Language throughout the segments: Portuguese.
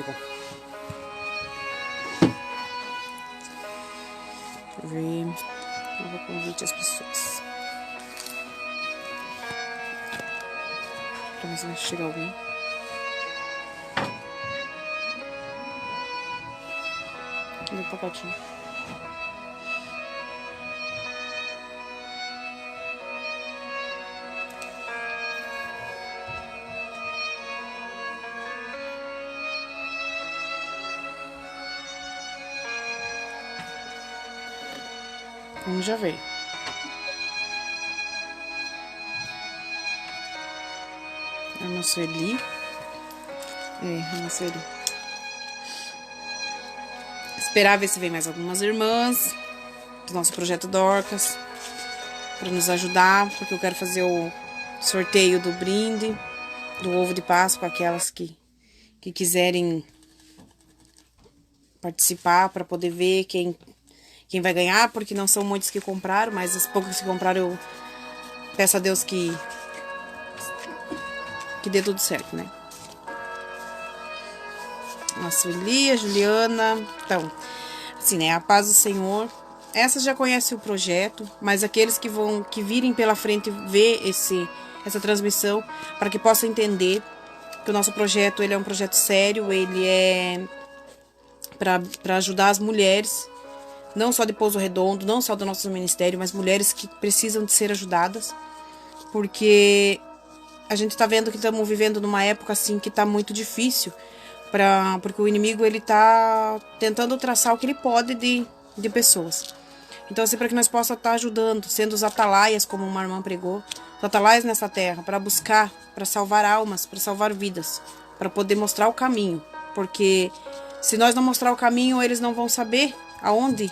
pegou. Deixa eu ver. Eu vou convite as pessoas. Pra ver se vai chegar alguém. Cadê o pacotinho? Já veio. Irmã Sueli. Irmã Sueli. Esperar ver se vem mais algumas irmãs do nosso projeto Dorcas para nos ajudar, porque eu quero fazer o sorteio do brinde do ovo de Páscoa, aquelas que quiserem participar para poder ver quem vai ganhar, porque não são muitos que compraram, mas as poucas que compraram eu peço a Deus que dê tudo certo, né? Nossa, Elia, Juliana, então, assim, né, a paz do Senhor. Essas já conhecem o projeto, mas aqueles que virem pela frente ver essa transmissão, para que possam entender que o nosso projeto, ele é um projeto sério, ele é para ajudar as mulheres, não só de Pouso Redondo, não só do nosso ministério, mas mulheres que precisam de ser ajudadas, porque a gente tá vendo que estamos vivendo numa época assim que tá muito difícil, porque o inimigo ele tá tentando traçar o que ele pode de pessoas. Então assim, para que nós possamos estar ajudando, sendo os atalaias, como uma irmã pregou, os atalaias nessa terra, para buscar, para salvar almas, para salvar vidas, para poder mostrar o caminho, porque se nós não mostrar o caminho, eles não vão saber aonde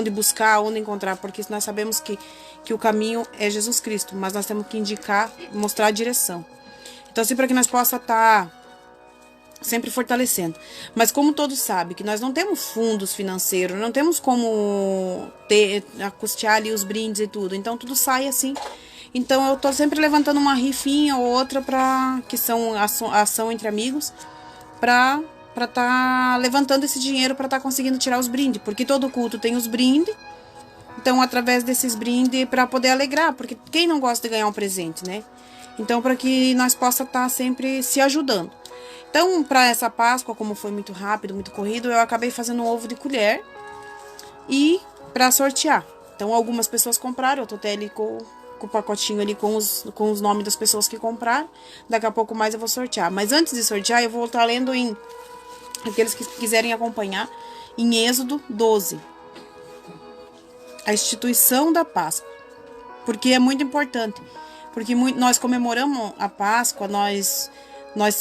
buscar, aonde encontrar, porque nós sabemos que o caminho é Jesus Cristo, mas nós temos que indicar, mostrar a direção. Então assim, para que nós possamos estar sempre fortalecendo. Mas como todos sabem que nós não temos fundos financeiros, não temos como custear ali os brindes e tudo, então tudo sai assim. Então eu tô sempre levantando uma rifinha ou outra que são ação entre amigos, para tá levantando esse dinheiro para tá conseguindo tirar os brindes, porque todo culto tem os brindes. Então através desses brindes para poder alegrar, porque quem não gosta de ganhar um presente, né? Então para que nós possa estar sempre se ajudando. Então, para essa Páscoa, como foi muito rápido, muito corrido, eu acabei fazendo um ovo de colher e para sortear. Então, algumas pessoas compraram, eu tô até ali com o pacotinho ali com os nomes das pessoas que compraram. Daqui a pouco mais eu vou sortear. Mas antes de sortear, eu vou estar lendo em aqueles que quiserem acompanhar, em Êxodo 12. A instituição da Páscoa. Porque é muito importante. Porque nós comemoramos a Páscoa, nós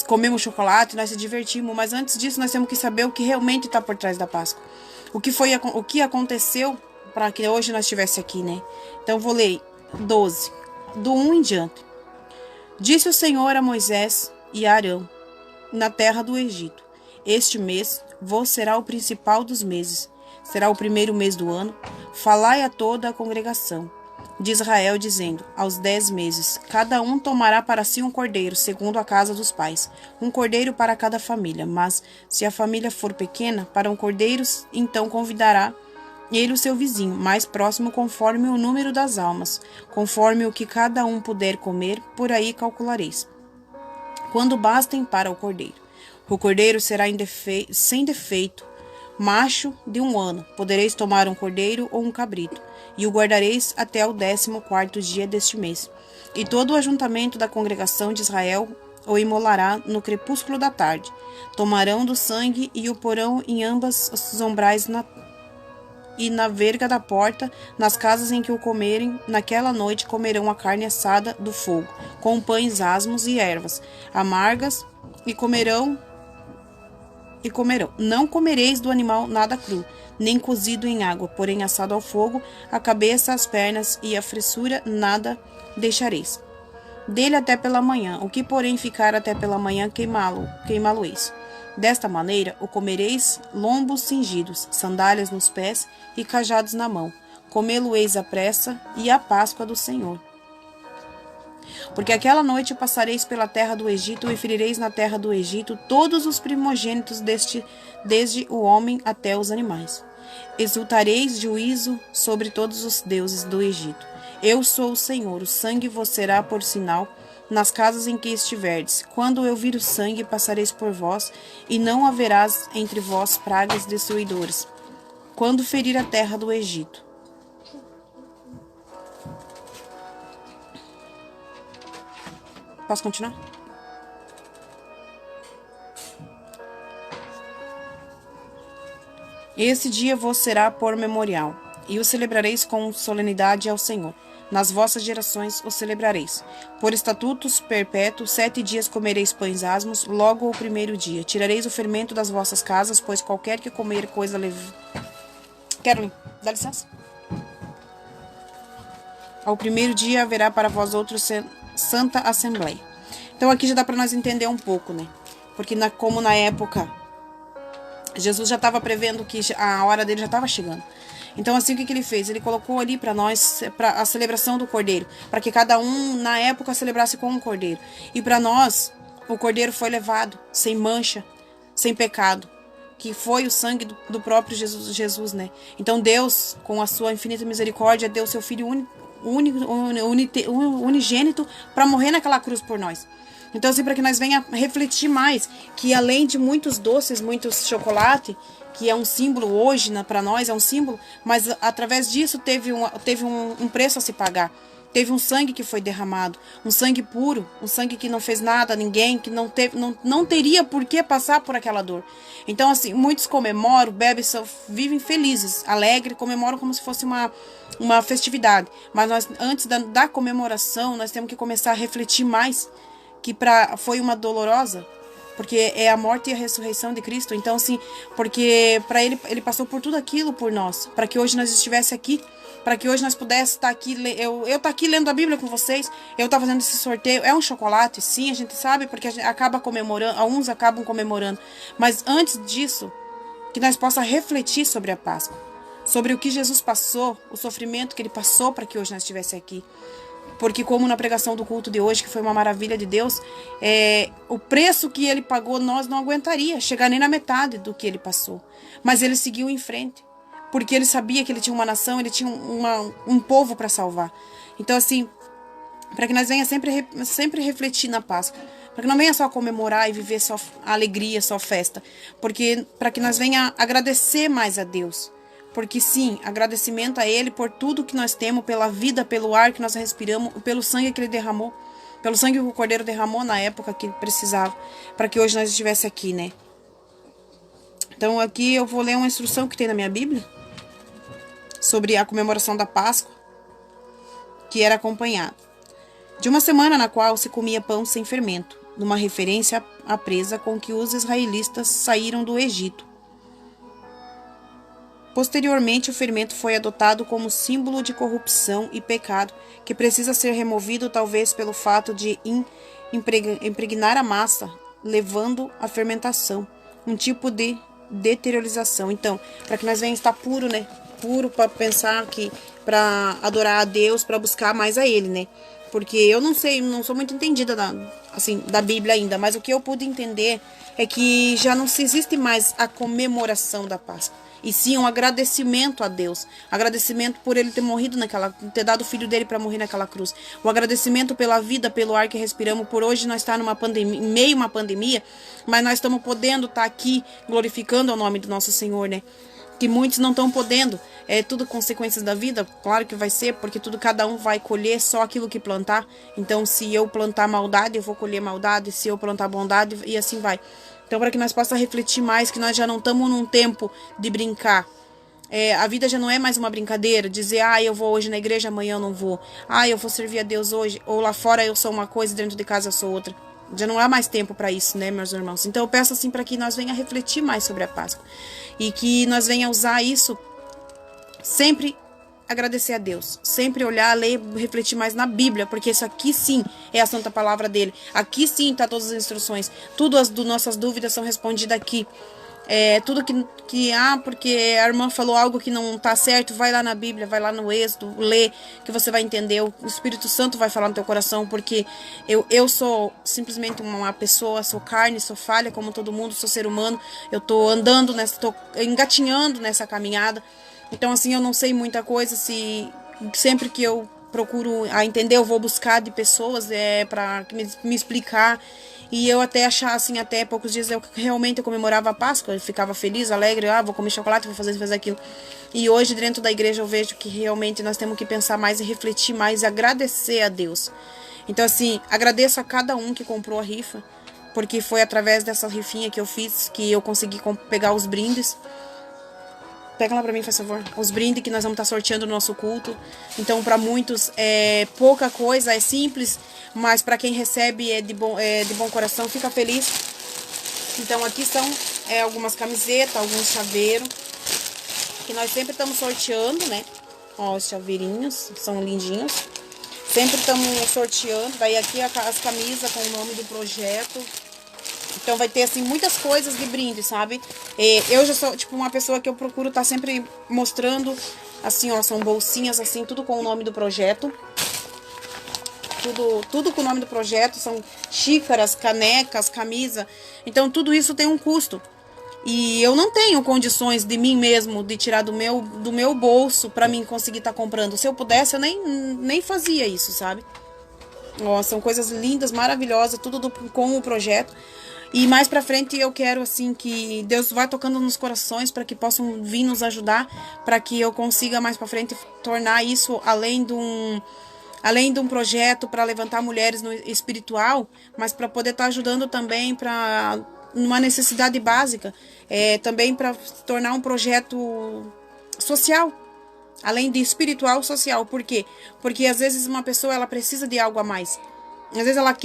comemos chocolate, nós se divertimos, mas antes disso nós temos que saber o que realmente está por trás da Páscoa. O que aconteceu para que hoje nós estivesse aqui, né? Então eu vou ler 12, do 1 em diante. Disse o Senhor a Moisés e a Arão, na terra do Egito: este mês vos será o principal dos meses, será o primeiro mês do ano. Falai a toda a congregação de Israel, dizendo: aos 10 meses, cada um tomará para si um cordeiro, segundo a casa dos pais, um cordeiro para cada família. Mas, se a família for pequena, para um cordeiro, então convidará ele o seu vizinho, mais próximo, conforme o número das almas, conforme o que cada um puder comer, por aí calculareis. Quando bastem para o cordeiro. O cordeiro será sem defeito, macho de 1 ano. Podereis tomar um cordeiro ou um cabrito, e o guardareis até o 14º dia deste mês. E todo o ajuntamento da congregação de Israel o imolará no crepúsculo da tarde. Tomarão do sangue e o porão em ambas os umbrais e na verga da porta, nas casas em que o comerem. Naquela noite comerão a carne assada do fogo, com pães asmos e ervas amargas, e comerão. Não comereis do animal nada cru, nem cozido em água, porém assado ao fogo, a cabeça, as pernas e a fressura nada deixareis. Dele até pela manhã, o que porém ficar até pela manhã, queimá-lo-eis. Desta maneira o comereis: lombos cingidos, sandálias nos pés e cajados na mão. Comê-lo-eis à pressa e à Páscoa do Senhor. Porque aquela noite passareis pela terra do Egito e ferireis na terra do Egito todos os primogênitos desde o homem até os animais. Exultareis juízo sobre todos os deuses do Egito. Eu sou o Senhor, o sangue vos será por sinal nas casas em que estiverdes. Quando eu vir o sangue, passareis por vós, e não haverás entre vós pragas destruidoras. Quando ferir a terra do Egito. Posso continuar? Esse dia vos será por memorial, e o celebrareis com solenidade ao Senhor. Nas vossas gerações o celebrareis. Por estatutos perpétuos, 7 dias comereis pães asmos, logo o primeiro dia. Tirareis o fermento das vossas casas, pois qualquer que comer coisa Carolyn, dá licença. Ao primeiro dia haverá para vós outros santa assembleia. Então aqui já dá para nós entender um pouco, né? Porque como na época Jesus já estava prevendo que a hora dele já estava chegando. Então assim, o que ele fez? Ele colocou ali para nós a celebração do Cordeiro, para que cada um na época celebrasse com um Cordeiro. E para nós, o Cordeiro foi levado sem mancha, sem pecado, que foi o sangue do próprio Jesus, né? Então Deus, com a sua infinita misericórdia, deu seu Filho unigênito para morrer naquela cruz por nós. Então assim, para que nós venha refletir mais, que além de muitos doces, muitos chocolate, que é um símbolo hoje para nós, é um símbolo, mas através disso teve um preço a se pagar. Teve um sangue que foi derramado, um sangue puro, um sangue que não fez nada a ninguém, que não teria por que passar por aquela dor. Então assim, muitos comemoram, bebem, vivem felizes, alegres, comemoram como se fosse uma festividade. Mas nós, antes da comemoração, nós temos que começar a refletir mais, que foi uma dolorosa, porque é a morte e a ressurreição de Cristo. Então assim, porque para ele passou por tudo aquilo por nós, para que hoje nós estivesse aqui, para que hoje nós pudéssemos estar aqui, eu estar aqui lendo a Bíblia com vocês, eu estar fazendo esse sorteio. É um chocolate, sim, a gente sabe, porque a gente acaba comemorando, alguns acabam comemorando, mas antes disso, que nós possamos refletir sobre a Páscoa, sobre o que Jesus passou, o sofrimento que ele passou para que hoje nós estivéssemos aqui. Porque como na pregação do culto de hoje, que foi uma maravilha de Deus, o preço que ele pagou, nós não aguentaria chegar nem na metade do que ele passou. Mas ele seguiu em frente, porque ele sabia que ele tinha uma nação, ele tinha um povo para salvar. Então assim, para que nós venha sempre refletir na Páscoa, para que não venha só comemorar e viver só alegria, só festa, porque para que nós venha agradecer mais a Deus. Porque sim, agradecimento a Ele por tudo que nós temos, pela vida, pelo ar que nós respiramos, pelo sangue que Ele derramou, pelo sangue que o Cordeiro derramou na época que precisava, para que hoje nós estivéssemos aqui, né? Então aqui eu vou ler uma instrução que tem na minha Bíblia, sobre a comemoração da Páscoa, que era acompanhada de uma semana na qual se comia pão sem fermento, numa referência à presa com que os israelitas saíram do Egito. Posteriormente, o fermento foi adotado como símbolo de corrupção e pecado, que precisa ser removido talvez pelo fato de impregnar a massa, levando à fermentação, um tipo de deteriorização. Então, para que nós venhamos estar puro, né? Puro para pensar que, para adorar a Deus, para buscar mais a Ele, né? Porque eu não sei, não sou muito entendida da Bíblia ainda, mas o que eu pude entender é que já não se existe mais a comemoração da Páscoa. E sim um agradecimento a Deus. Agradecimento por Ele ter morrido ter dado o Filho dele para morrer naquela cruz. O agradecimento pela vida, pelo ar que respiramos. Por hoje nós estamos em meio a uma pandemia, mas nós estamos podendo estar aqui glorificando o nome do nosso Senhor, né? Que muitos não estão podendo. É tudo consequências da vida, claro que vai ser, porque cada um vai colher só aquilo que plantar. Então se eu plantar maldade, eu vou colher maldade. Se eu plantar bondade, e assim vai. Então, para que nós possamos refletir mais, que nós já não estamos num tempo de brincar. A vida já não é mais uma brincadeira, dizer, eu vou hoje na igreja, amanhã eu não vou. Eu vou servir a Deus hoje, ou lá fora eu sou uma coisa, dentro de casa eu sou outra. Já não há mais tempo para isso, né, meus irmãos? Então, eu peço assim para que nós venhamos refletir mais sobre a Páscoa. E que nós venhamos usar isso sempre agradecer a Deus, sempre olhar, ler, refletir mais na Bíblia, porque isso aqui sim é a santa palavra dele, aqui sim está todas as instruções, tudo as nossas dúvidas são respondidas aqui, tudo porque a irmã falou algo que não tá certo, vai lá na Bíblia, vai lá no Êxodo, lê, que você vai entender, o Espírito Santo vai falar no teu coração, porque eu sou simplesmente uma pessoa, sou carne, sou falha, como todo mundo, sou ser humano, eu tô andando tô engatinhando nessa caminhada, então assim, eu não sei muita coisa, sempre que eu procuro entender, eu vou buscar de pessoas para me explicar. E eu até achar, assim, até poucos dias eu realmente comemorava a Páscoa, eu ficava feliz, alegre, vou comer chocolate, vou fazer isso, fazer aquilo. E hoje dentro da igreja eu vejo que realmente nós temos que pensar mais e refletir mais e agradecer a Deus. Então assim, agradeço a cada um que comprou a rifa, porque foi através dessa rifinha que eu fiz que eu consegui pegar os brindes. Pega lá pra mim, faz favor. Os brindes que nós vamos estar sorteando no nosso culto. Então, para muitos é pouca coisa, é simples, mas para quem recebe é de bom coração, fica feliz. Então, aqui são algumas camisetas, alguns chaveiros, que nós sempre estamos sorteando, né? Ó, os chaveirinhos, são lindinhos. Sempre estamos sorteando. Daí aqui as camisas com o nome do projeto. Então vai ter, assim, muitas coisas de brinde, sabe? Eu já sou, tipo, uma pessoa que eu procuro estar sempre mostrando, assim, ó, são bolsinhas, assim, tudo com o nome do projeto. Tudo com o nome do projeto, são xícaras, canecas, camisa. Então tudo isso tem um custo. E eu não tenho condições de mim mesmo, de tirar do meu bolso pra mim conseguir estar comprando. Se eu pudesse, eu nem fazia isso, sabe? Ó, são coisas lindas, maravilhosas, tudo com o projeto. E mais pra frente eu quero, assim, que Deus vá tocando nos corações para que possam vir nos ajudar, para que eu consiga mais pra frente tornar isso além de um projeto para levantar mulheres no espiritual, mas para poder estar ajudando também para uma necessidade básica, também para tornar um projeto social, além de espiritual, social. Por quê? Porque às vezes uma pessoa ela precisa de algo a mais. Às vezes ela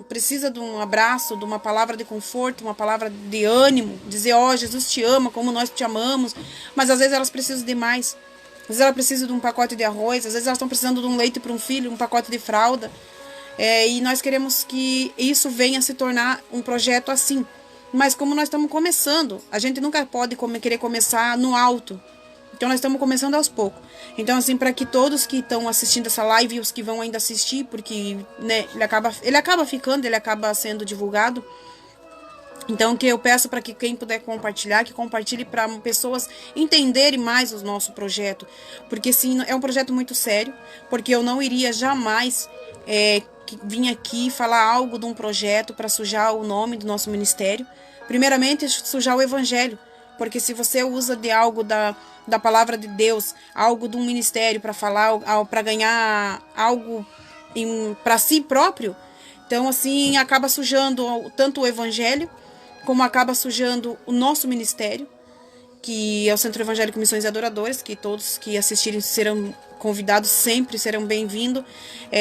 precisa de um abraço, de uma palavra de conforto, uma palavra de ânimo, dizer, Jesus te ama, como nós te amamos, mas às vezes elas precisam de mais. Às vezes ela precisa de um pacote de arroz, às vezes elas estão precisando de um leite para um filho, um pacote de fralda, e nós queremos que isso venha a se tornar um projeto assim. Mas como nós estamos começando, a gente nunca pode querer começar no alto. Então nós estamos começando aos poucos. Então assim, para que todos que estão assistindo essa live e os que vão ainda assistir, porque né, ele acaba sendo divulgado. Então que eu peço para que quem puder compartilhar, que compartilhe para pessoas entenderem mais o nosso projeto. Porque sim, é um projeto muito sério, porque eu não iria jamais vir aqui falar algo de um projeto para sujar o nome do nosso ministério. Primeiramente, sujar o evangelho. Porque se você usa de algo da palavra de Deus, algo de um ministério para falar, para ganhar algo para si próprio, então assim acaba sujando tanto o evangelho, como acaba sujando o nosso ministério, que é o Centro Evangélico Missões e Adoradores, que todos que assistirem serão convidados, sempre serão bem-vindos.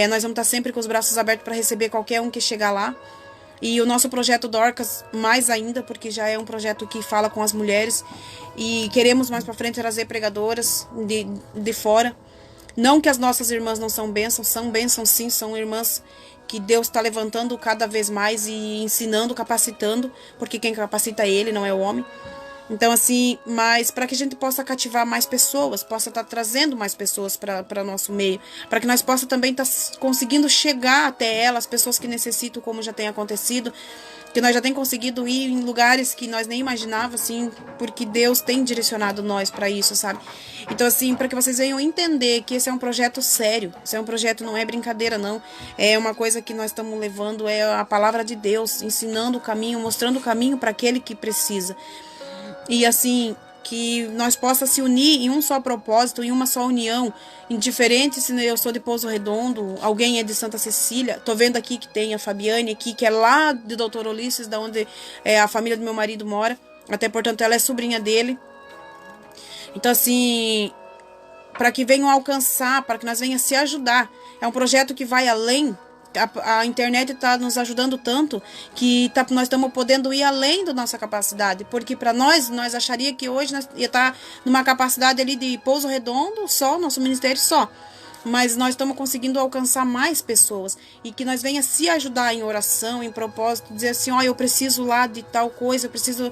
Nós vamos estar sempre com os braços abertos para receber qualquer um que chegar lá. E o nosso projeto Dorcas, mais ainda, porque já é um projeto que fala com as mulheres. E queremos mais para frente trazer pregadoras de fora. Não que as nossas irmãs não são bênçãos sim, são irmãs que Deus está levantando cada vez mais e ensinando, capacitando, porque quem capacita é Ele, não é o homem. Então assim, mas para que a gente possa cativar mais pessoas, possa estar trazendo mais pessoas para nosso meio, para que nós possa também estar conseguindo chegar até elas, pessoas que necessitam, como já tem acontecido, que nós já tem conseguido ir em lugares que nós nem imaginava, assim, porque Deus tem direcionado nós para isso, sabe? Então assim, para que vocês venham entender que esse é um projeto sério, esse é um projeto, não é brincadeira não, é uma coisa que nós estamos levando, é a palavra de Deus, ensinando o caminho, mostrando o caminho para aquele que precisa. E assim, que nós possamos se unir em um só propósito, em uma só união, indiferente se eu sou de Pouso Redondo, alguém é de Santa Cecília. Tô vendo aqui que tem a Fabiane aqui, que é lá de Doutor Ulisses, da onde a família do meu marido mora. Até, portanto, ela é sobrinha dele. Então, assim, para que venham alcançar, para que nós venhamos se ajudar. É um projeto que vai além. A internet está nos ajudando tanto que nós estamos podendo ir além da nossa capacidade, porque para nós acharia que hoje nós ia estar numa capacidade ali de Pouso Redondo só, nosso ministério só, mas nós estamos conseguindo alcançar mais pessoas, e que nós venha se ajudar em oração, em propósito, dizer assim, ó, eu preciso lá de tal coisa, eu preciso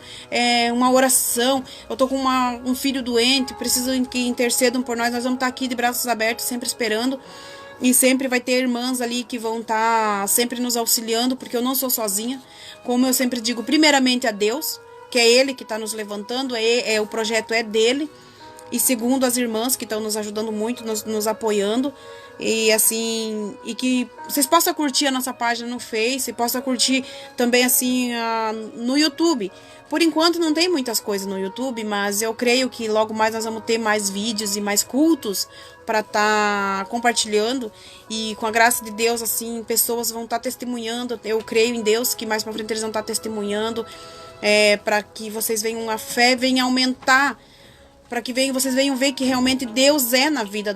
uma oração, eu tô com um filho doente, preciso que intercedam por nós vamos estar aqui de braços abertos, sempre esperando, e sempre vai ter irmãs ali que vão estar sempre nos auxiliando, porque eu não sou sozinha, como eu sempre digo, primeiramente a Deus, que é Ele que está nos levantando, o projeto é dele, e segundo as irmãs que estão nos ajudando muito, nos apoiando, e assim, e que vocês possam curtir a nossa página no Face, possam curtir também assim no YouTube. Por enquanto não tem muitas coisas no YouTube, mas eu creio que logo mais nós vamos ter mais vídeos e mais cultos para estar compartilhando, e com a graça de Deus, assim, pessoas vão estar testemunhando. Eu creio em Deus que mais para frente eles vão estar testemunhando, para que vocês venham, a fé venha aumentar, para que vocês venham ver que realmente Deus é na vida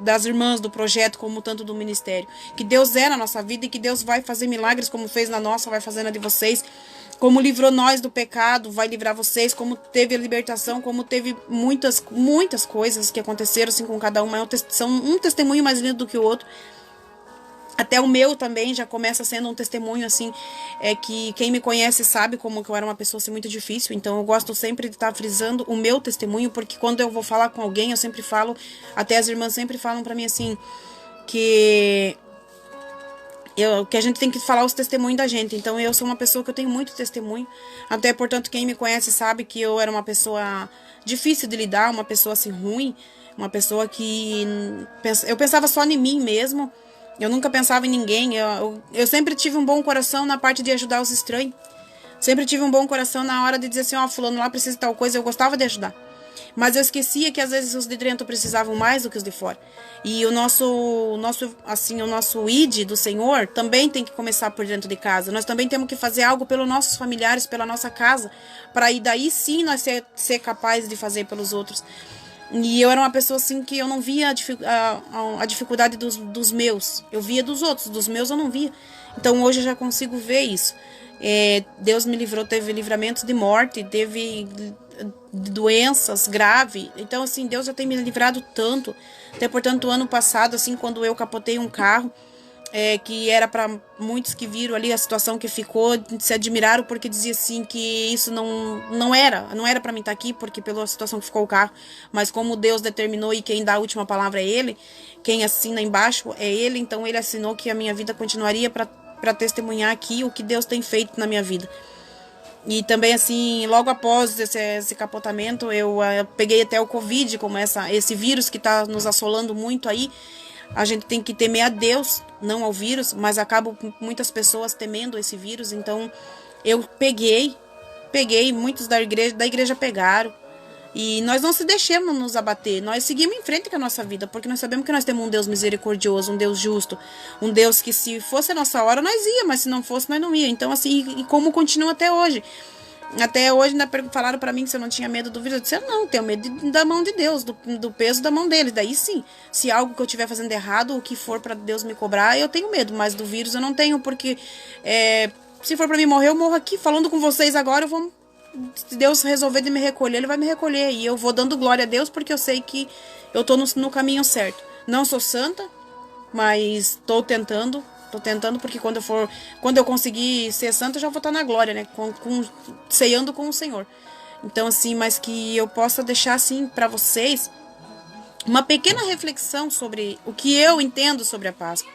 das irmãs do projeto, como tanto do ministério. Que Deus é na nossa vida e que Deus vai fazer milagres como fez na nossa, vai fazer na de vocês. Como livrou nós do pecado, vai livrar vocês. Como teve a libertação, como teve muitas, muitas coisas que aconteceram assim com cada uma. São um testemunho mais lindo do que o outro. Até o meu também já começa sendo um testemunho, assim, que quem me conhece sabe como que eu era uma pessoa assim, muito difícil. Então eu gosto sempre de estar frisando o meu testemunho, porque quando eu vou falar com alguém, eu sempre falo, até as irmãs sempre falam pra mim assim, que a gente tem que falar os testemunhos da gente. Então eu sou uma pessoa que eu tenho muito testemunho, até portanto quem me conhece sabe que eu era uma pessoa difícil de lidar, uma pessoa assim ruim, uma pessoa que eu pensava só em mim mesmo. Eu nunca pensava em ninguém. Eu sempre tive um bom coração na parte de ajudar os estranhos. Sempre tive um bom coração na hora de dizer assim, ó, fulano lá precisa de tal coisa. Eu gostava de ajudar. Mas eu esquecia que às vezes os de dentro precisavam mais do que os de fora. E o nosso ID do Senhor também tem que começar por dentro de casa. Nós também temos que fazer algo pelos nossos familiares, pela nossa casa, para aí daí sim nós ser capazes de fazer pelos outros. E eu era uma pessoa assim que eu não via a dificuldade dos meus. Eu via dos outros, dos meus eu não via. Então hoje eu já consigo ver isso. Deus me livrou, teve livramentos de morte, teve doenças graves. Então assim, Deus já tem me livrado tanto. Até portanto, ano passado, assim, quando eu capotei um carro, que era para muitos que viram ali a situação que ficou, se admiraram porque dizia assim que isso não era para mim estar aqui, porque pela situação que ficou o carro, mas como Deus determinou e quem dá a última palavra é Ele, quem assina embaixo é Ele, então Ele assinou que a minha vida continuaria para testemunhar aqui o que Deus tem feito na minha vida. E também assim, logo após esse capotamento, eu peguei até o Covid, como esse vírus que está nos assolando muito aí. A gente tem que temer a Deus, não ao vírus, mas acabam muitas pessoas temendo esse vírus. Então eu peguei, muitos da igreja pegaram. E nós não se deixamos nos abater, nós seguimos em frente com a nossa vida, porque nós sabemos que nós temos um Deus misericordioso, um Deus justo, um Deus que se fosse a nossa hora nós ia, mas se não fosse nós não ia. Então assim, e como continua até hoje. Até hoje ainda falaram pra mim que se eu não tinha medo do vírus. Eu disse, não, tenho medo da mão de Deus, do peso da mão dele. Daí sim, se algo que eu estiver fazendo errado, o que for pra Deus me cobrar, eu tenho medo. Mas do vírus eu não tenho, porque se for pra mim morrer, eu morro aqui. Falando com vocês agora, se Deus resolver de me recolher, Ele vai me recolher. E eu vou dando glória a Deus, porque eu sei que eu tô no caminho certo. Não sou santa, mas tô tentando, porque quando eu conseguir ser santa, eu já vou estar na glória, né? Ceando com o Senhor. Então, assim, mas que eu possa deixar, assim, para vocês uma pequena reflexão sobre o que eu entendo sobre a Páscoa.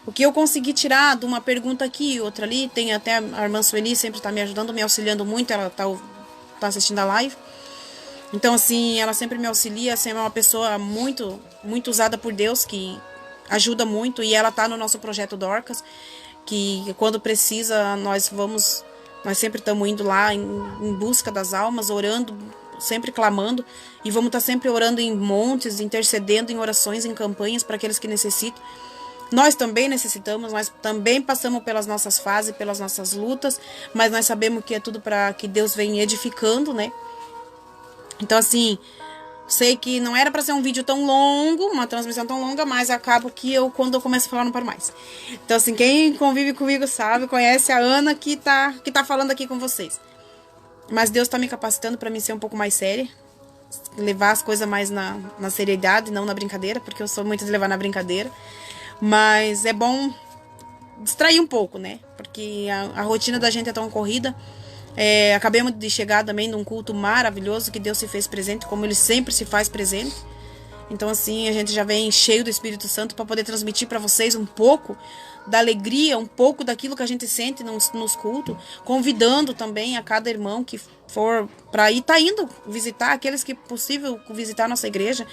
O que eu consegui tirar de uma pergunta aqui e outra ali. Tem até a irmã Sueli, sempre está me ajudando, me auxiliando muito. Ela tá assistindo a live. Então, assim, ela sempre me auxilia. Assim, é uma pessoa muito, muito usada por Deus, que ajuda muito, e ela tá no nosso projeto Dorcas, que quando precisa nós sempre estamos indo lá em busca das almas, orando, sempre clamando, e vamos estar sempre orando em montes, intercedendo em orações, em campanhas para aqueles que necessitam. Nós também necessitamos, nós também passamos pelas nossas fases, pelas nossas lutas, mas nós sabemos que é tudo para que Deus venha edificando, né? Então assim, sei que não era para ser um vídeo tão longo, uma transmissão tão longa, mas acabo que quando eu começo a falar, não paro mais. Então, assim, quem convive comigo sabe, conhece a Ana que tá falando aqui com vocês. Mas Deus tá me capacitando para mim ser um pouco mais séria. levar as coisas mais na seriedade, não na brincadeira, porque eu sou muito de levar na brincadeira. Mas é bom distrair um pouco, né? Porque a rotina da gente é tão corrida. Acabamos de chegar também num culto maravilhoso que Deus se fez presente, como Ele sempre se faz presente. Então assim, a gente já vem cheio do Espírito Santo para poder transmitir para vocês um pouco da alegria, um pouco daquilo que a gente sente nos cultos, convidando também a cada irmão que for para ir, tá indo visitar, aqueles que é possível visitar a nossa igreja,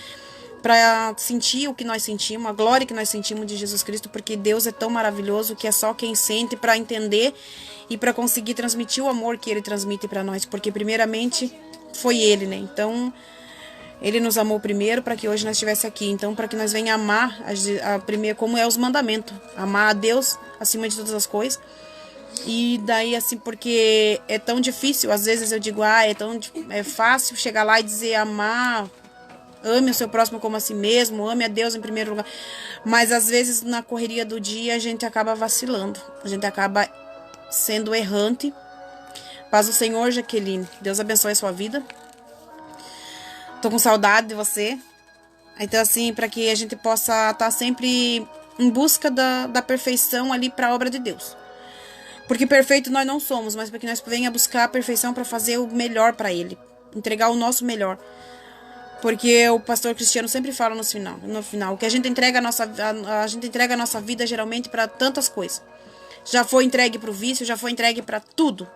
para sentir o que nós sentimos, a glória que nós sentimos de Jesus Cristo, porque Deus é tão maravilhoso que é só quem sente para entender e para conseguir transmitir o amor que Ele transmite para nós, porque primeiramente foi Ele, né? Então Ele nos amou primeiro para que hoje nós estivesse aqui. Então, para que nós venhamos amar, primeiro, como é os mandamentos. Amar a Deus acima de todas as coisas. E daí, assim, porque é tão difícil. Às vezes eu digo, é fácil chegar lá e dizer amar. Ame o seu próximo como a si mesmo. Ame a Deus em primeiro lugar. Mas, às vezes, na correria do dia, a gente acaba vacilando. A gente acaba sendo errante. Paz do Senhor, Jaqueline. Deus abençoe a sua vida. Tô com saudade de você. Então, assim, para que a gente possa estar sempre em busca da perfeição ali para a obra de Deus. Porque perfeito nós não somos, mas para que nós venha buscar a perfeição para fazer o melhor para Ele. Entregar o nosso melhor. Porque o pastor Cristiano sempre fala no final que a gente entrega a gente entrega a nossa vida geralmente para tantas coisas. Já foi entregue para o vício, já foi entregue para tudo.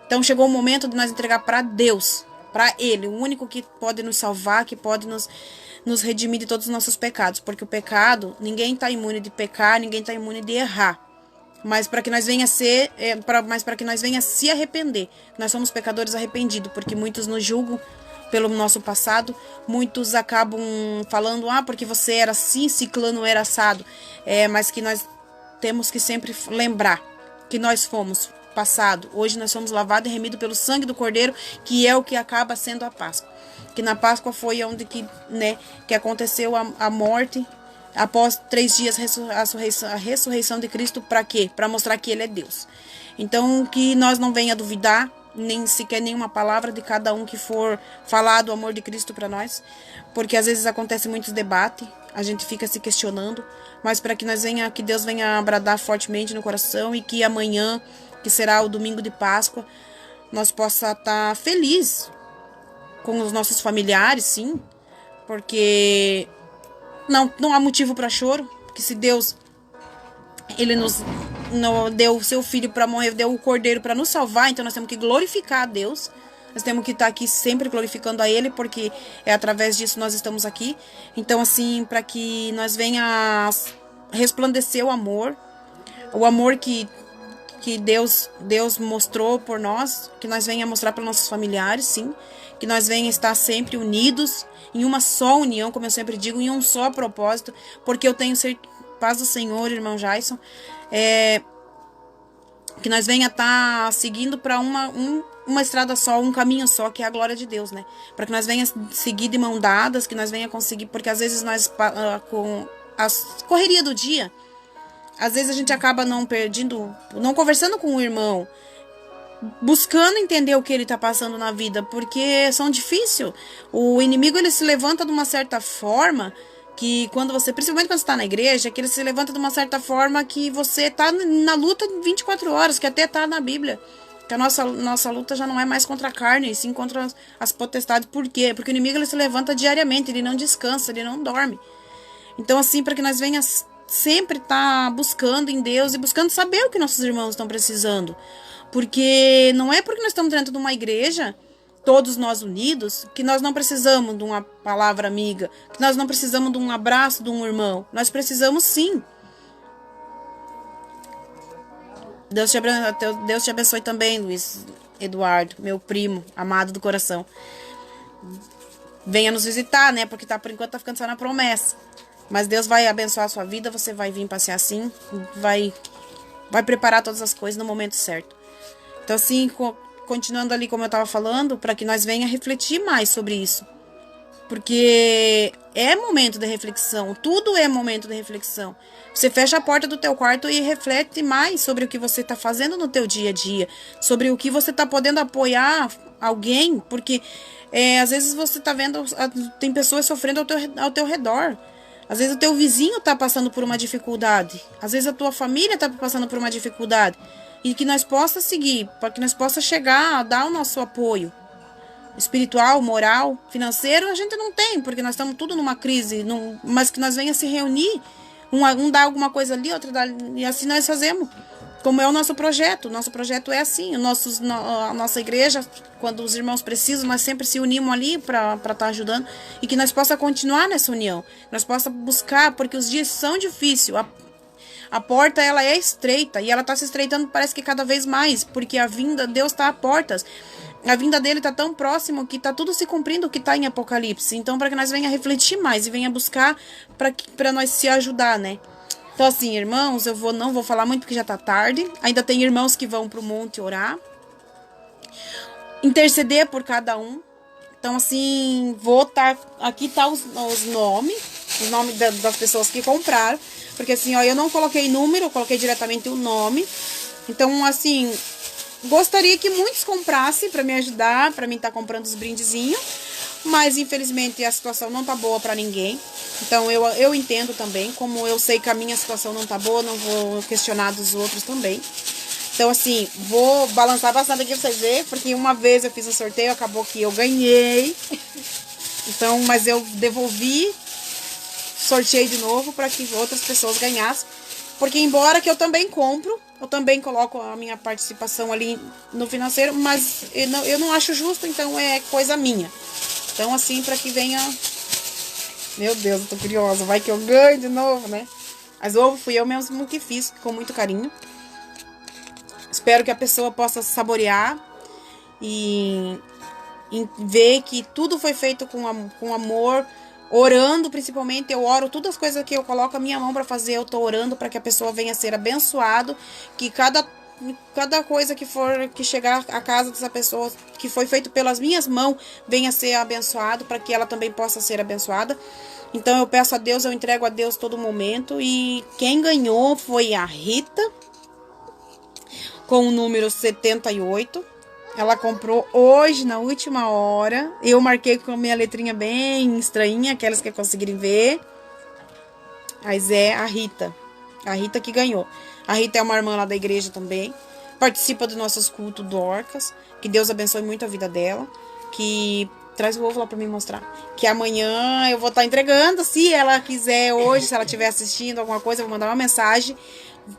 Então chegou o momento de nós entregar para Deus. Para Ele, o único que pode nos salvar, que pode nos redimir de todos os nossos pecados. Porque o pecado, ninguém está imune de pecar, ninguém está imune de errar. Mas para que nós venha para que nós venha se arrepender. Nós somos pecadores arrependidos, porque muitos nos julgam pelo nosso passado. Muitos acabam falando, porque você era assim, ciclano era assado. Mas que nós temos que sempre lembrar que nós fomos passado. Hoje nós somos lavados e remidos pelo sangue do Cordeiro, que é o que acaba sendo a Páscoa. Que na Páscoa foi onde que aconteceu a morte, após 3 dias a ressurreição de Cristo. Para quê? Para mostrar que Ele é Deus. Então que nós não venha duvidar, nem sequer nenhuma palavra de cada um que for falar do amor de Cristo para nós, porque às vezes acontece muitos debates, a gente fica se questionando, mas para que que Deus venha bradar fortemente no coração, e que amanhã, que será o domingo de Páscoa, nós possa estar feliz com os nossos familiares, sim, porque não há motivo para choro, porque se Deus Ele nos não deu o seu filho para morrer, deu o cordeiro para nos salvar, então nós temos que glorificar a Deus. Nós temos que estar aqui sempre glorificando a Ele, porque é através disso nós estamos aqui. Então, assim, para que nós venha resplandecer o amor que Deus mostrou por nós, que nós venha mostrar para nossos familiares, sim, que nós venha estar sempre unidos, em uma só união, como eu sempre digo, em um só propósito, porque eu tenho paz do Senhor, irmão Jason, que nós venha estar seguindo para uma estrada só, um caminho só, que é a glória de Deus, né? Para que nós venha seguir de mão dadas, que nós venha conseguir, porque às vezes nós, com a correria do dia, às vezes a gente acaba não conversando com o irmão, buscando entender o que ele está passando na vida, porque são difíceis. O inimigo, ele se levanta de uma certa forma que principalmente quando você está na igreja, que ele se levanta de uma certa forma que você está na luta 24 horas, que até está na Bíblia. Que a nossa luta já não é mais contra a carne, e sim contra as potestades. Por quê? Porque o inimigo, ele se levanta diariamente, ele não descansa, ele não dorme. Então, assim, para que nós venhamos sempre estar buscando em Deus e buscando saber o que nossos irmãos estão precisando. Porque não é porque nós estamos dentro de uma igreja, todos nós unidos, que nós não precisamos de uma palavra amiga, que nós não precisamos de um abraço de um irmão. Nós precisamos, sim. Deus te abençoe também, Luiz Eduardo, meu primo, amado do coração. Venha nos visitar, né? Porque por enquanto tá ficando só na promessa. Mas Deus vai abençoar a sua vida, você vai vir passear assim, vai preparar todas as coisas no momento certo. Então, assim, continuando ali como eu estava falando, para que nós venha refletir mais sobre isso. Porque é momento de reflexão, tudo é momento de reflexão. Você fecha a porta do teu quarto e reflete mais sobre o que você está fazendo no teu dia a dia, sobre o que você está podendo apoiar alguém, porque às vezes você tá vendo, tem pessoas sofrendo ao teu redor. Às vezes o teu vizinho tá passando por uma dificuldade. Às vezes a tua família tá passando por uma dificuldade. E que nós possa seguir, para que nós possa chegar a dar o nosso apoio espiritual, moral, financeiro, a gente não tem, porque nós estamos tudo numa crise, mas que nós venha se reunir, um dá alguma coisa ali, outro dá, e assim nós fazemos. Como é o nosso projeto é assim, a nossa igreja, quando os irmãos precisam, nós sempre se unimos ali para estar ajudando, e que nós possa continuar nessa união, nós possa buscar, porque os dias são difíceis, a porta, ela é estreita, e ela está se estreitando, parece que cada vez mais, porque a vinda, Deus está a portas. A vinda dele está tão próximo que está tudo se cumprindo o que está em Apocalipse. Então, para que nós venha refletir mais e venha buscar para nós se ajudar, né? Então, assim, irmãos, não vou falar muito porque já está tarde. Ainda tem irmãos que vão para o monte orar. Interceder por cada um. Então, assim, aqui tá os nomes das pessoas que compraram. Porque, assim, ó, eu não coloquei número, eu coloquei diretamente o nome. Então, assim, gostaria que muitos comprassem para me ajudar, para mim estar comprando os brindezinhos. Mas, infelizmente, a situação não tá boa para ninguém. Então, eu entendo também. Como eu sei que a minha situação não tá boa, não vou questionar dos outros também. Então, assim, vou balançar bastante aqui pra vocês verem, porque uma vez eu fiz um sorteio, acabou que eu ganhei. Então, mas eu devolvi, sorteei de novo para que outras pessoas ganhassem. Porque embora que eu também compro, eu também coloco a minha participação ali no financeiro, mas eu não acho justo, então é coisa minha. Então, assim, para que venha... Meu Deus, eu tô curiosa, vai que eu ganho de novo, né? Mas ovo fui eu mesmo que fiz, com muito carinho. Espero que a pessoa possa saborear e ver que tudo foi feito com amor, orando principalmente. Eu oro, todas as coisas que eu coloco a minha mão para fazer, eu tô orando para que a pessoa venha a ser abençoado, que cada coisa que chegar à casa dessa pessoa, que foi feito pelas minhas mãos, venha a ser abençoado, para que ela também possa ser abençoada. Então eu peço a Deus, eu entrego a Deus todo momento. E quem ganhou foi a Rita, com o número 78. Ela comprou hoje, na última hora. Eu marquei com a minha letrinha bem estranha, aquelas que conseguirem ver. Mas é a Rita. A Rita que ganhou. A Rita é uma irmã lá da igreja também. Participa dos nossos cultos Dorcas. Que Deus abençoe muito a vida dela. Que... Traz o ovo lá pra mim mostrar. Que amanhã eu vou estar entregando. Se ela quiser hoje, se ela estiver assistindo alguma coisa, eu vou mandar uma mensagem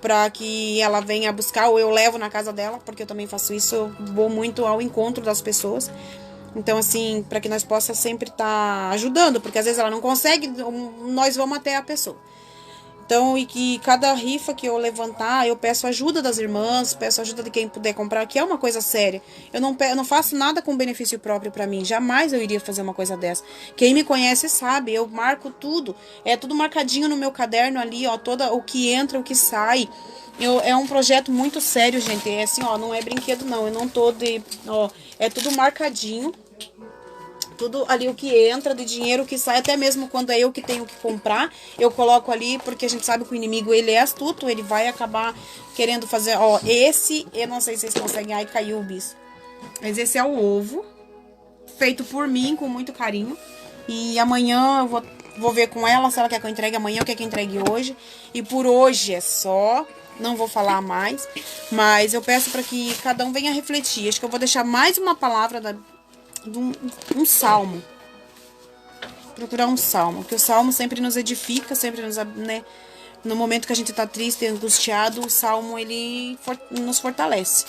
para que ela venha buscar, ou eu levo na casa dela, porque eu também faço isso, eu vou muito ao encontro das pessoas. Então, assim, para que nós possamos sempre estar ajudando, porque às vezes ela não consegue, nós vamos até a pessoa. Então, e que cada rifa que eu levantar, eu peço ajuda das irmãs, peço ajuda de quem puder comprar, que é uma coisa séria. Eu não faço nada com benefício próprio para mim, jamais eu iria fazer uma coisa dessa. Quem me conhece sabe, eu marco tudo, é tudo marcadinho no meu caderno ali, ó, todo o que entra, o que sai. É um projeto muito sério, gente, é assim, ó, não é brinquedo não, eu não tô é tudo marcadinho. Tudo ali, o que entra de dinheiro, o que sai, até mesmo quando é eu que tenho que comprar, eu coloco ali, porque a gente sabe que o inimigo, ele é astuto, ele vai acabar querendo fazer, ó, esse, eu não sei se vocês conseguem, ai, caiu o bis, mas esse é o ovo, feito por mim, com muito carinho, e amanhã eu vou ver com ela, se ela quer que eu entregue amanhã, ou quer que eu entregue hoje, e por hoje é só, não vou falar mais, mas eu peço para que cada um venha refletir, acho que eu vou deixar mais uma palavra um salmo. Procurar um salmo. Porque o salmo sempre nos edifica, sempre nos, né? No momento que a gente tá triste, angustiado, o salmo ele nos fortalece.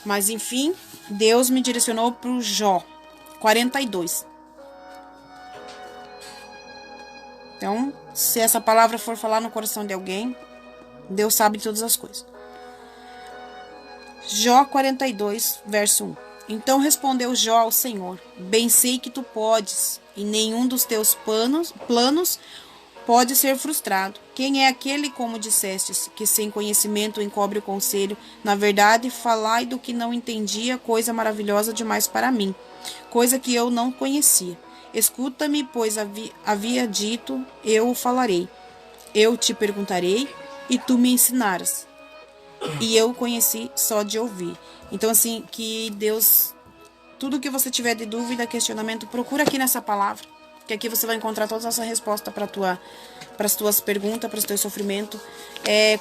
Mas enfim, Deus me direcionou pro Jó 42. Então, se essa palavra for falar no coração de alguém, Deus sabe de todas as coisas. Jó 42, verso 1. Então respondeu Jó ao Senhor: Bem sei que tu podes, e nenhum dos teus planos pode ser frustrado. Quem é aquele, como dissestes, que sem conhecimento encobre o conselho? Na verdade, falai do que não entendia, coisa maravilhosa demais para mim, coisa que eu não conhecia. Escuta-me, pois havia dito, eu o falarei. eu te perguntarei e tu me ensinarás. E eu conheci só de ouvir. Então, assim, que Deus, tudo que você tiver de dúvida, questionamento, procura aqui nessa palavra, que aqui você vai encontrar todas as respostas para as tuas perguntas, para os teus sofrimentos.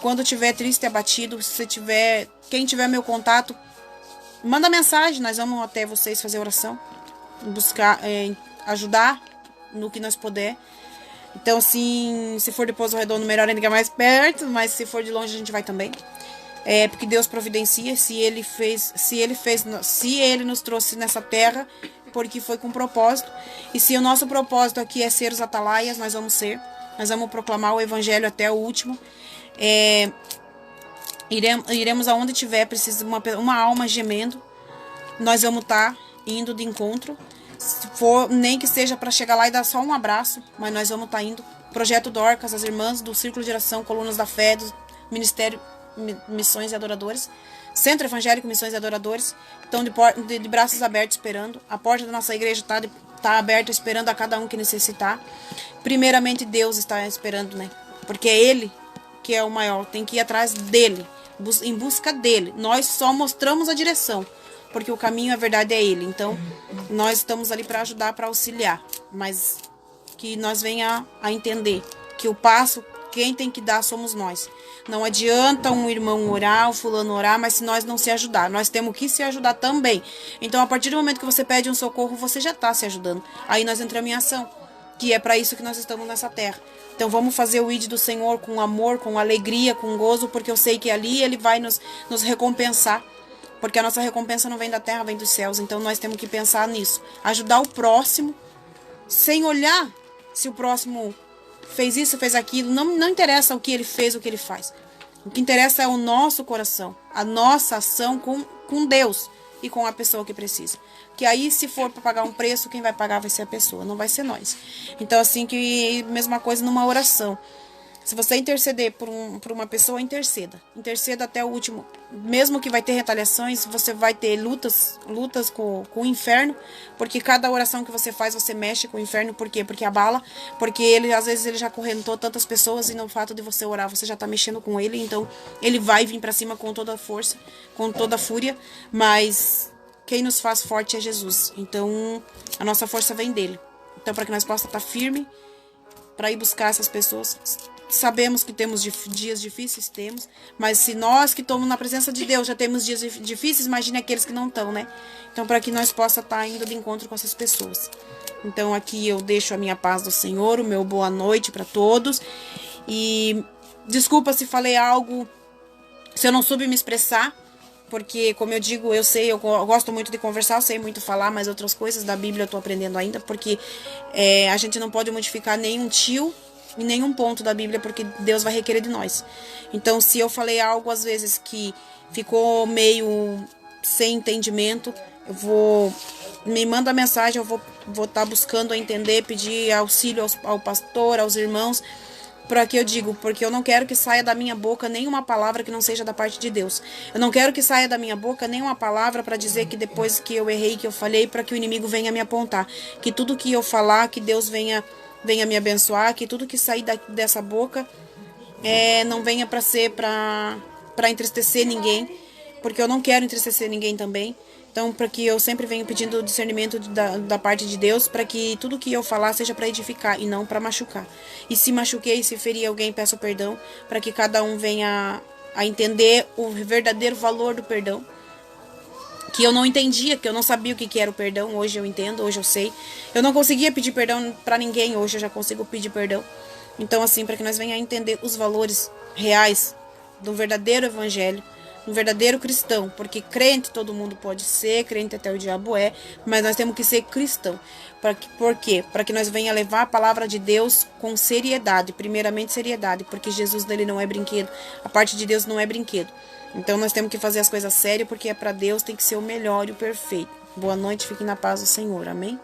Quando tiver triste e abatido, se tiver, quem tiver meu contato, manda mensagem, nós vamos até vocês fazer oração, buscar ajudar no que nós puder. Então, assim, se for de Pouso Redondo, melhor ainda mais perto, mas se for de longe, a gente vai também. Porque Deus providencia, se Ele nos trouxe nessa terra, porque foi com propósito. E se o nosso propósito aqui é ser os atalaias, nós vamos ser. Nós vamos proclamar o evangelho até o último. Iremos aonde tiver, precisa uma alma gemendo. Nós vamos estar indo de encontro. Se for, nem que seja para chegar lá e dar só um abraço, mas nós vamos estar indo. Projeto Dorcas, as irmãs do Círculo de Oração, Colunas da Fé, do Ministério Missões e Adoradores, Centro Evangélico Missões e Adoradores, estão de braços abertos esperando. A porta da nossa igreja está aberta esperando a cada um que necessitar. Primeiramente Deus está esperando, né? Porque é Ele que é o maior, tem que ir atrás dEle, em busca dEle. Nós só mostramos a direção, porque o caminho, a verdade é Ele. Então, nós estamos ali para ajudar, para auxiliar, mas que nós venha a entender que o passo, quem tem que dar somos nós. Não adianta um irmão orar, o fulano orar, mas se nós não se ajudar, nós temos que se ajudar também. Então, a partir do momento que você pede um socorro, você já está se ajudando. Aí nós entramos em ação, que é para isso que nós estamos nessa terra. Então, vamos fazer o ID do Senhor com amor, com alegria, com gozo, porque eu sei que ali Ele vai nos recompensar. Porque a nossa recompensa não vem da terra, vem dos céus. Então, nós temos que pensar nisso. Ajudar o próximo, sem olhar se o próximo fez isso, fez aquilo, não interessa o que ele fez, o que ele faz. O que interessa é o nosso coração, a nossa ação com Deus e com a pessoa que precisa. Que aí, se for para pagar um preço, quem vai pagar vai ser a pessoa, não vai ser nós. Então, assim, que mesma coisa numa oração. Se você interceder por uma pessoa, interceda. Interceda até o último. Mesmo que vai ter retaliações, você vai ter lutas com o inferno, porque cada oração que você faz, você mexe com o inferno. Por quê? Porque abala, porque às vezes ele já acorrentou tantas pessoas e no fato de você orar, você já está mexendo com ele, então ele vai vir para cima com toda a força, com toda a fúria, mas quem nos faz forte é Jesus. Então, a nossa força vem dele. Então, para que nós possamos estar firme para ir buscar essas pessoas. Sabemos que temos dias difíceis, temos, mas se nós que estamos na presença de Deus já temos dias difíceis, imagine aqueles que não estão, né? Então, para que nós possamos estar indo de encontro com essas pessoas. Então, aqui eu deixo a minha paz do Senhor, o meu boa noite para todos. E desculpa se falei algo, se eu não soube me expressar, porque, como eu digo, eu gosto muito de conversar, eu sei muito falar, mas outras coisas da Bíblia eu estou aprendendo ainda, porque a gente não pode modificar nenhum tio em nenhum ponto da Bíblia, porque Deus vai requerer de nós. Então, se eu falei algo, às vezes, que ficou meio sem entendimento, me manda mensagem, eu vou estar buscando entender, pedir auxílio ao pastor, aos irmãos, para que eu digo, porque eu não quero que saia da minha boca nenhuma palavra que não seja da parte de Deus. Eu não quero que saia da minha boca nenhuma palavra para dizer que depois que eu errei, que eu falei, para que o inimigo venha me apontar. Que tudo que eu falar, que Deus venha me abençoar, que tudo que sair dessa boca não venha para ser para entristecer ninguém, porque eu não quero entristecer ninguém também. Então, para que eu sempre venho pedindo o discernimento da parte de Deus, para que tudo que eu falar seja para edificar e não para machucar. E se machuquei, se feri alguém, peço perdão, para que cada um venha a entender o verdadeiro valor do perdão. Que eu não entendia, que eu não sabia o que era o perdão. Hoje eu entendo, hoje eu sei. Eu não conseguia pedir perdão para ninguém, hoje eu já consigo pedir perdão. Então, assim, para que nós venhamos a entender os valores reais do verdadeiro evangelho, do verdadeiro cristão. Porque crente todo mundo pode ser, crente até o diabo é, mas nós temos que ser cristão. Por quê? Para que nós venhamos a levar a palavra de Deus com seriedade, primeiramente seriedade, porque Jesus dele não é brinquedo, a parte de Deus não é brinquedo. Então nós temos que fazer as coisas sérias, porque é para Deus, tem que ser o melhor e o perfeito. Boa noite, fiquem na paz do Senhor. Amém?